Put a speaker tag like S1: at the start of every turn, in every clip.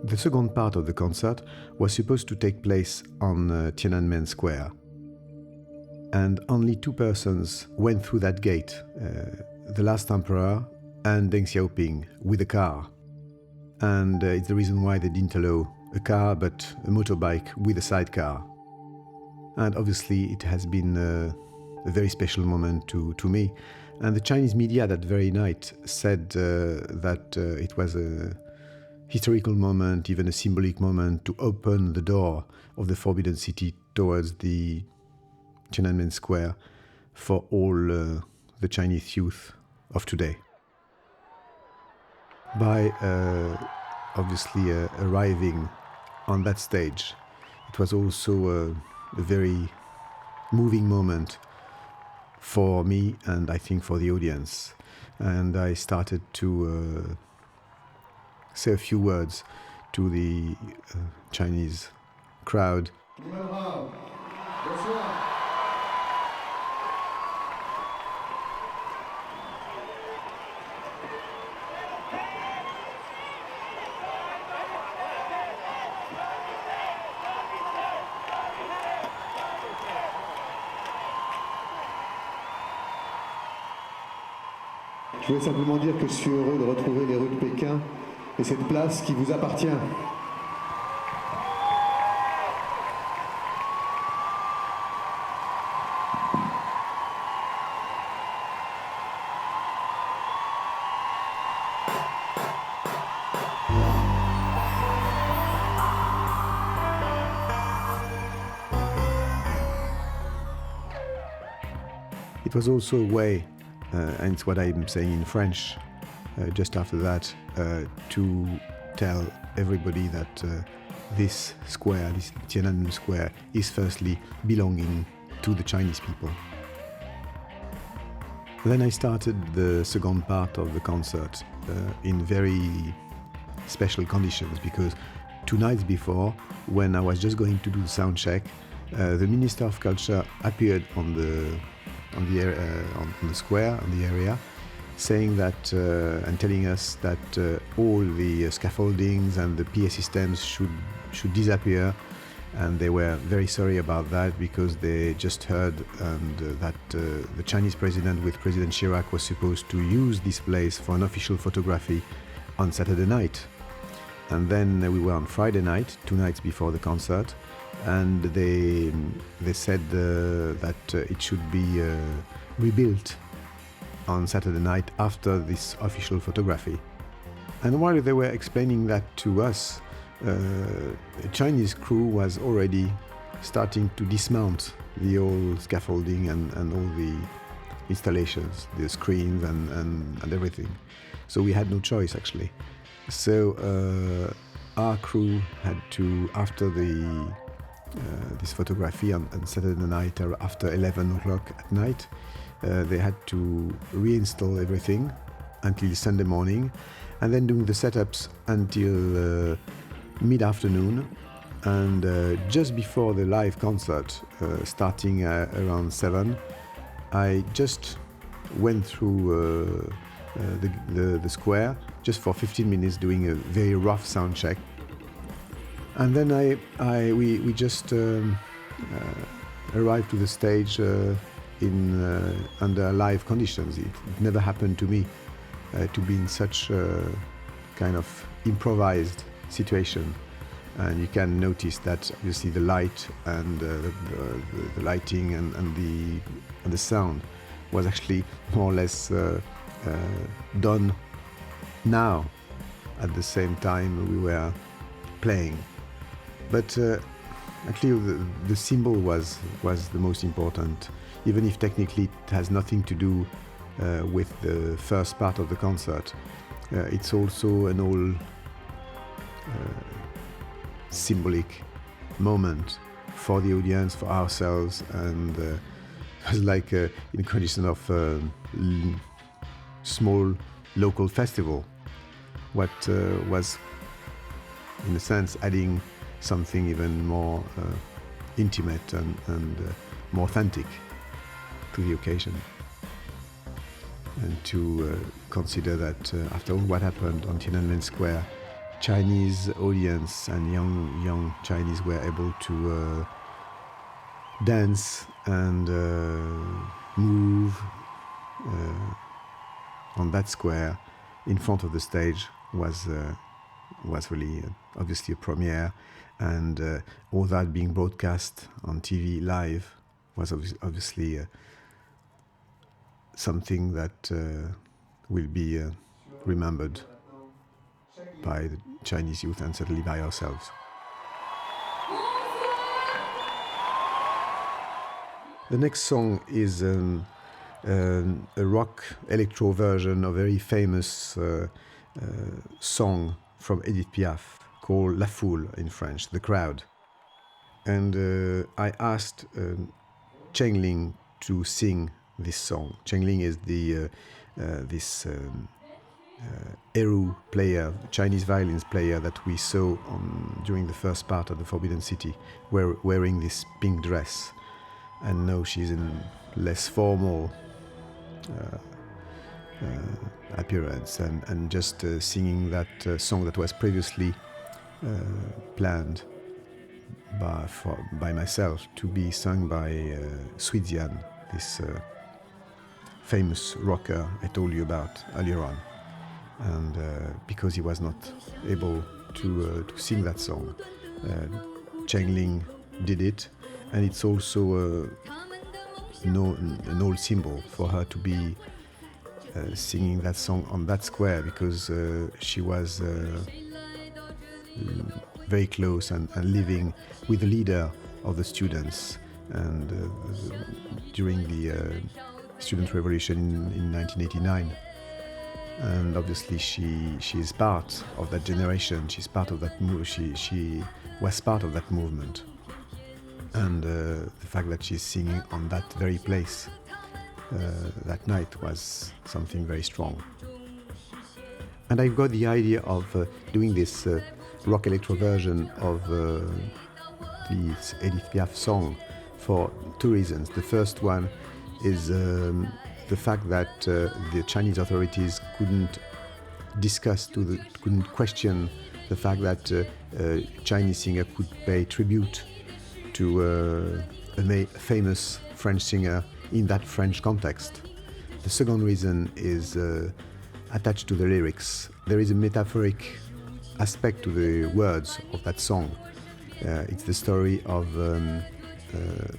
S1: The second part of the concert was supposed to take place on Tian'Anmen Square. And only two persons went through that gate, the last emperor and Deng Xiaoping, with a car. And it's the reason why they didn't allow a car, but a motorbike with a sidecar. And obviously it has been a very special moment to me. And the Chinese media that very night said that it was a historical moment, even a symbolic moment, to open the door of the Forbidden City towards the Tiananmen Square for all the Chinese youth of today. By obviously arriving on that stage, it was also a very moving moment for me and I think for the audience. And I started to say a few words to the Chinese crowd.
S2: Je voulais simplement dire que je suis heureux de retrouver les rues de Pékin et cette place qui vous appartient.
S1: It was also a way, and it's what I'm saying in French just after that, to tell everybody that this square, this Tiananmen Square, is firstly belonging to the Chinese people. Then I started the second part of the concert in very special conditions, because 2 nights before, when I was just going to do the sound check, the Minister of Culture appeared on the square, on the area, saying that and telling us that all the scaffoldings and the PA systems should disappear, and they were very sorry about that because they just heard that the Chinese president with President Chirac was supposed to use this place for an official photography on Saturday night. And then we were on Friday night, 2 nights before the concert, and they said that it should be rebuilt on Saturday night after this official photography. And while they were explaining that to us, a Chinese crew was already starting to dismount the old scaffolding and all the installations, the screens and everything. So we had no choice, actually. So our crew had to, after this photography on Saturday night, after 11 o'clock at night, they had to reinstall everything until Sunday morning, and then doing the setups until mid-afternoon. And just before the live concert, starting around 7, I just went through the square just for 15 minutes, doing a very rough sound check. And then we just arrived to the stage under live conditions. It never happened to me to be in such a kind of improvised situation. And you can notice that obviously the light and the lighting and the sound was actually more or less done now at the same time we were playing. But actually the symbol was the most important, even if technically it has nothing to do with the first part of the concert. It's also an all symbolic moment for the audience, for ourselves, and it was like in a condition of small local festival, what was in a sense adding something even more intimate and more authentic to the occasion. And to consider that after all what happened on Tiananmen Square, Chinese audience and young Chinese were able to dance and move on that square in front of the stage was really obviously a premiere, and all that being broadcast on TV live was obviously something that will be remembered by the Chinese youth and certainly by ourselves. The next song is a rock electro version of a very famous song from Edith Piaf called La Foule in French, The Crowd. And I asked Cheng Ling to sing this song. Cheng Ling is this Eru player, Chinese violins player that we saw during the first part of the Forbidden City, wearing this pink dress. And now she's in less formal appearance and just singing that song that was previously planned by myself to be sung by Sweezian, this famous rocker I told you about earlier on. And because he was not able to sing that song, Cheng Ling did it, and it's also an old symbol for her to be singing that song on that square, because she was very close and living with the leader of the students, and during the student revolution in 1989. And obviously she is part of that generation. She's part of that she was part of that movement. And the fact that she's singing on that very place that night was something very strong. And I got the idea of doing this rock electro version of this Edith Piaf song for two reasons. The first one is the fact that the Chinese authorities couldn't question the fact that a Chinese singer could pay tribute to a famous French singer in that French context. The second reason is attached to the lyrics. There is a metaphoric aspect to the words of that song. It's the story of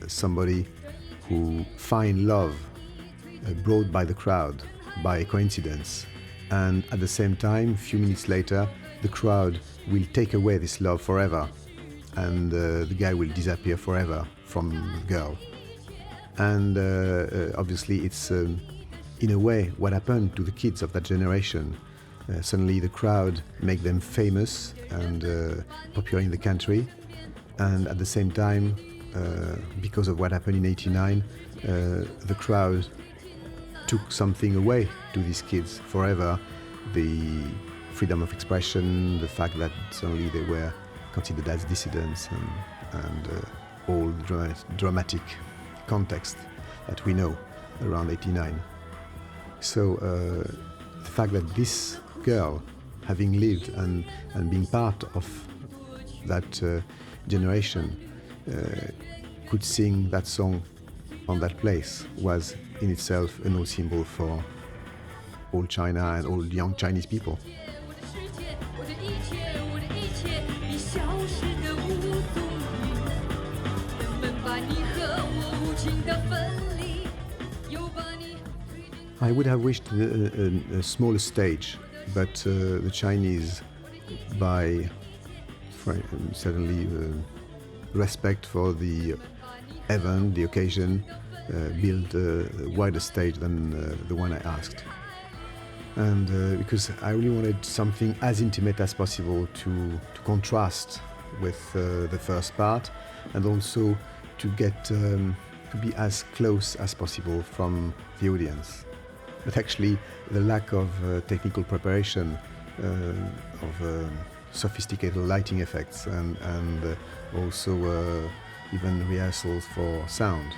S1: somebody who finds love brought by the crowd, by coincidence, and at the same time, a few minutes later, the crowd will take away this love forever, and the guy will disappear forever from the girl. And obviously it's in a way what happened to the kids of that generation. Suddenly the crowd make them famous and popular in the country, and at the same time, because of what happened in '89, the crowd took something away to these kids forever. The freedom of expression, the fact that suddenly they were considered as dissidents, and all dramatic context that we know around '89. So the fact that this girl, having lived and being part of that generation, could sing that song on that place was in itself an old symbol for all China and all young Chinese people. I would have wished a smaller stage, but the Chinese, by certainly respect for the event, the occasion, build a wider stage than the one I asked. And because I really wanted something as intimate as possible to contrast with the first part, and also to get to be as close as possible from the audience. But actually, the lack of technical preparation, of sophisticated lighting effects, and also even rehearsals for sound,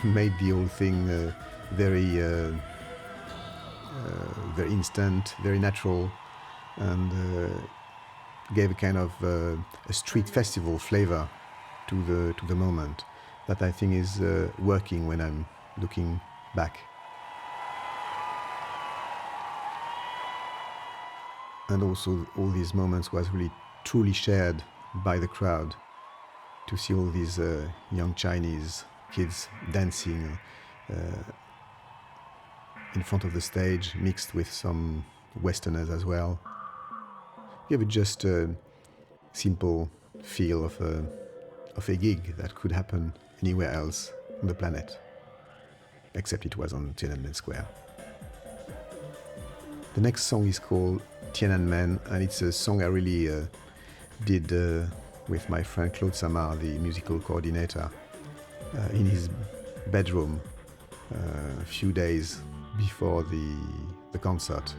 S1: made the whole thing very instant, very natural, and gave a kind of a street festival flavor to the moment that I think is working when I'm looking back. And also all these moments was really truly shared by the crowd. To see all these young Chinese kids dancing in front of the stage, mixed with some Westerners as well, gave it just a simple feel of a gig that could happen anywhere else on the planet, except it was on Tiananmen Square. The next song is called Tian'Anmen, and it's a song I really did with my friend Claude Samar, the musical coordinator, in his bedroom a few days before the concert.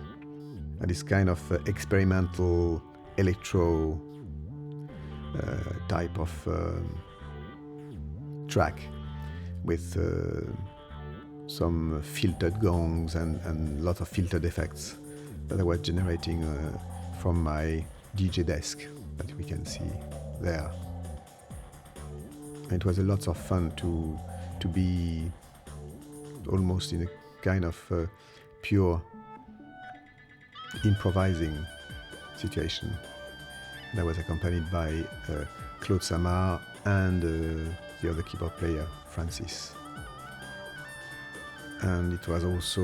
S1: And it's kind of experimental electro type of track with some filtered gongs and lots of filtered effects that I was generating from my DJ desk that we can see there. And it was a lot of fun to be almost in a kind of pure improvising situation. And I was accompanied by Claude Samar and the other keyboard player, Francis. And it was also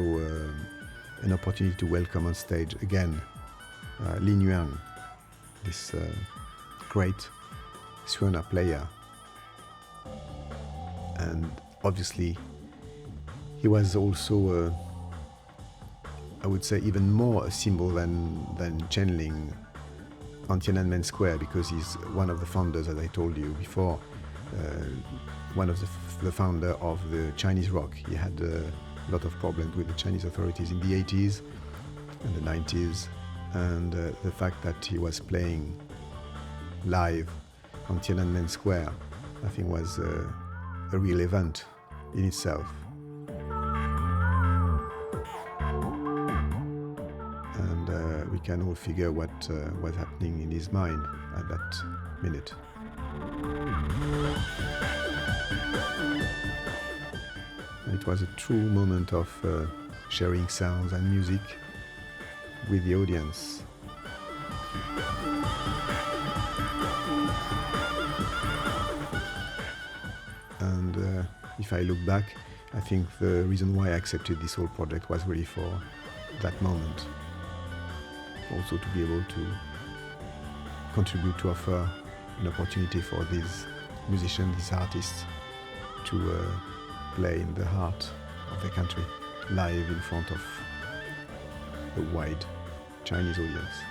S1: an opportunity to welcome on stage again Lin Yuan, this great Suona player. And obviously he was also I would say even more a symbol than Chen Ling on Tiananmen Square, because he's one of the founders, as I told you before, one of the founder of the Chinese rock. He had a lot of problems with the Chinese authorities in the 80s and the 90s, and the fact that he was playing live on Tiananmen Square, I think was a real event in itself. And we can all figure what was happening in his mind at that minute. It was a true moment of sharing sounds and music with the audience. And if I look back, I think the reason why I accepted this whole project was really for that moment. Also to be able to contribute, to offer an opportunity for these musicians, these artists, to play in the heart of their country, live in front of a wide Chinese audience.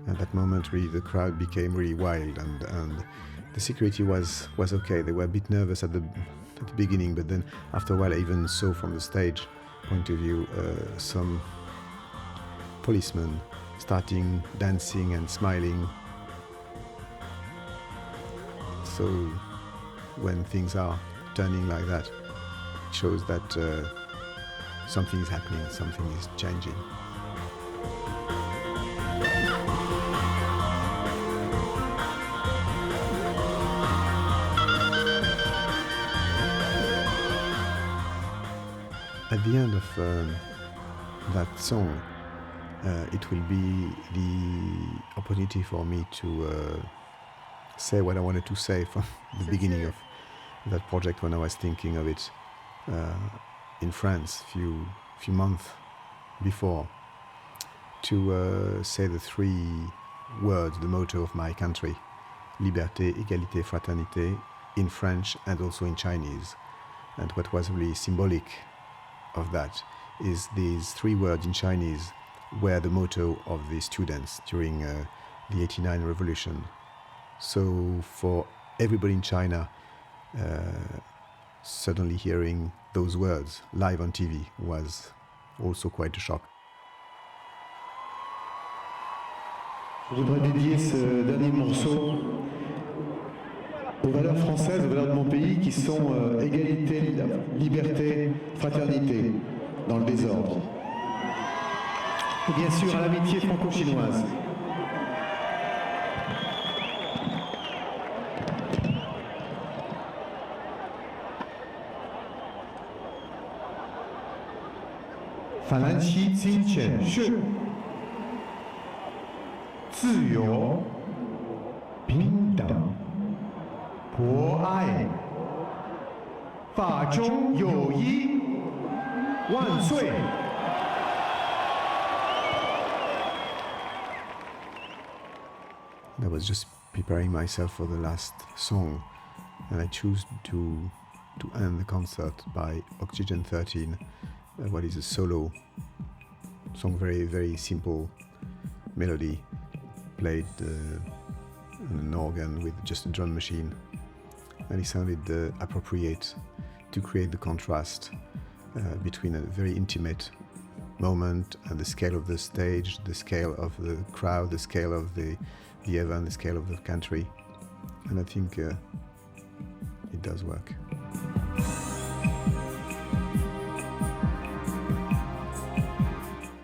S1: At that moment, really, the crowd became really wild, and the security was okay. They were a bit nervous at the beginning, but then after a while, I even saw from the stage point of view some policemen starting dancing and smiling. So when things are turning like that, it shows that something is happening, something is changing. At the end of that song, it will be the opportunity for me to say what I wanted to say from the beginning of that project when I was thinking of it in France a few months before, to say the three words, the motto of my country, liberté, égalité, fraternité, in French and also in Chinese. And what was really symbolic of that is these three words in Chinese were the motto of the students during the 89 revolution. So for everybody in China, suddenly hearing those words live on TV was also quite a shock.
S2: Je voudrais dédier ce dernier morceau aux valeurs françaises, aux valeurs de mon pays qui sont égalité, liberté, fraternité, dans le désordre. Et bien sûr à l'amitié franco-chinoise. Fananxi Qingqian Shi 自由、平等、博爱、法中友谊，万岁！
S1: I was just preparing myself for the last song, and I choose to end the concert by Oxygen 13, what is a solo song, very simple melody, played on an organ with just a drum machine, and it sounded appropriate to create the contrast between a very intimate moment and the scale of the stage, the scale of the crowd, the scale of the event, the scale of the country, and I think it does work.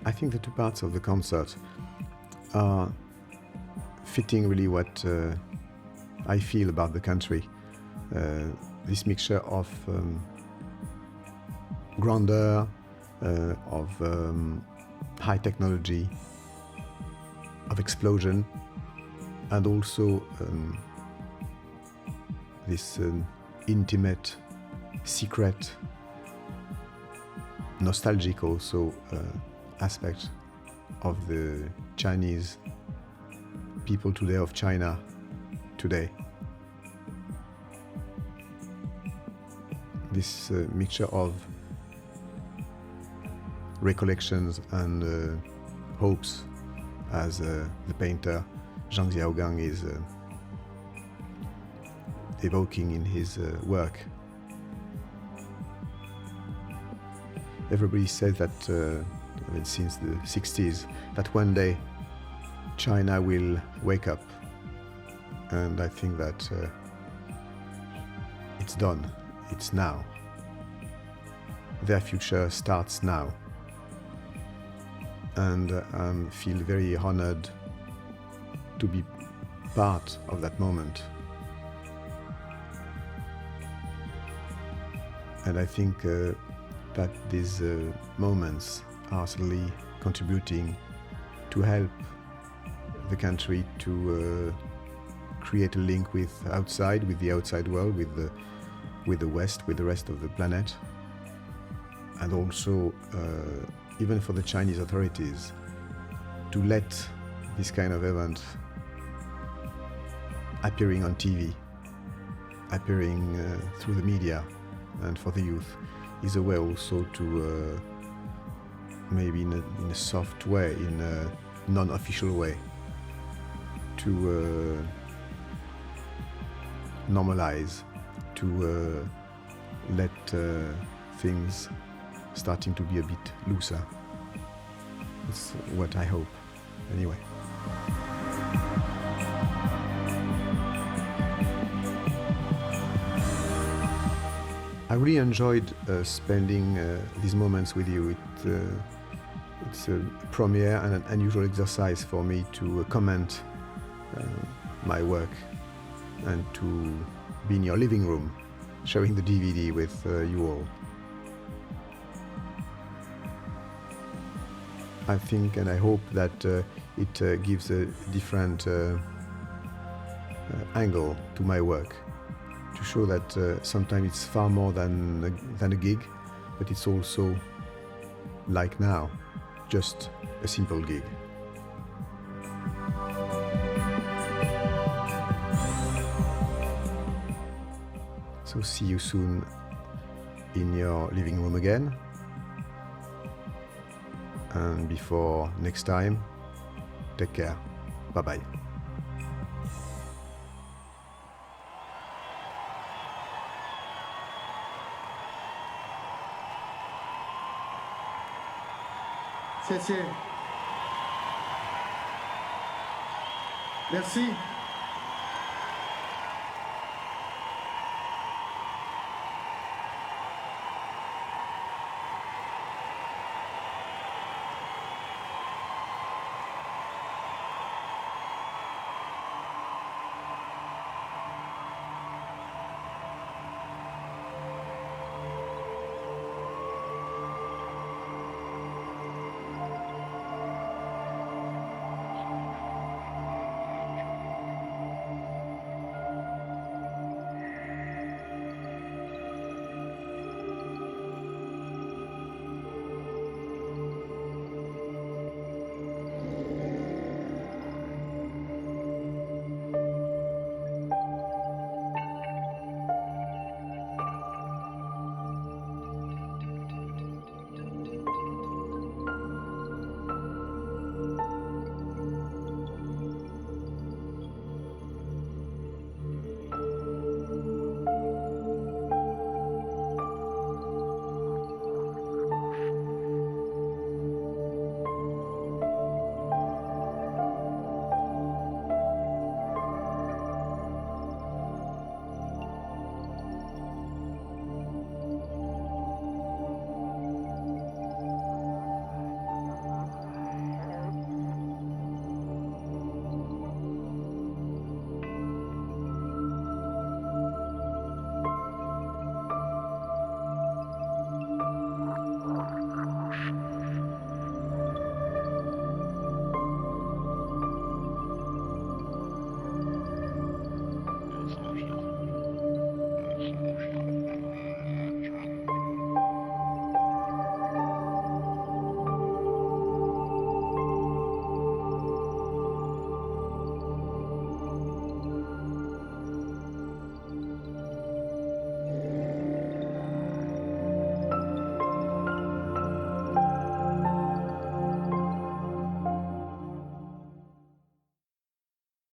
S1: I think the two parts of the concert are fitting really what I feel about the country. This mixture of grandeur, of high technology, of explosion, and also this intimate, secret, nostalgic also aspect of the Chinese people today, of China today. This mixture of recollections and hopes, as the painter Zhang Xiaogang is evoking in his work. Everybody says that since the 60s, that one day China will wake up, and I think that it's done, it's now. Their future starts now, and I feel very honored to be part of that moment. And I think that these moments are certainly contributing to help the country to create a link with the outside world, with the West, with the rest of the planet, and also even for the Chinese authorities to let this kind of event appearing on TV, appearing through the media, and for the youth is a way also to maybe in a soft way, in a non-official way, to normalize, to let things starting to be a bit looser. That's what I hope, anyway. I really enjoyed spending these moments with you. It's a premiere and an unusual exercise for me to comment my work and to be in your living room showing the DVD with you all. I think and I hope that it gives a different angle to my work, to show that sometimes it's far more than a gig, but it's also, like now, just a simple gig. So see you soon in your living room again. And before next time, take care. Bye-bye.
S2: Merci.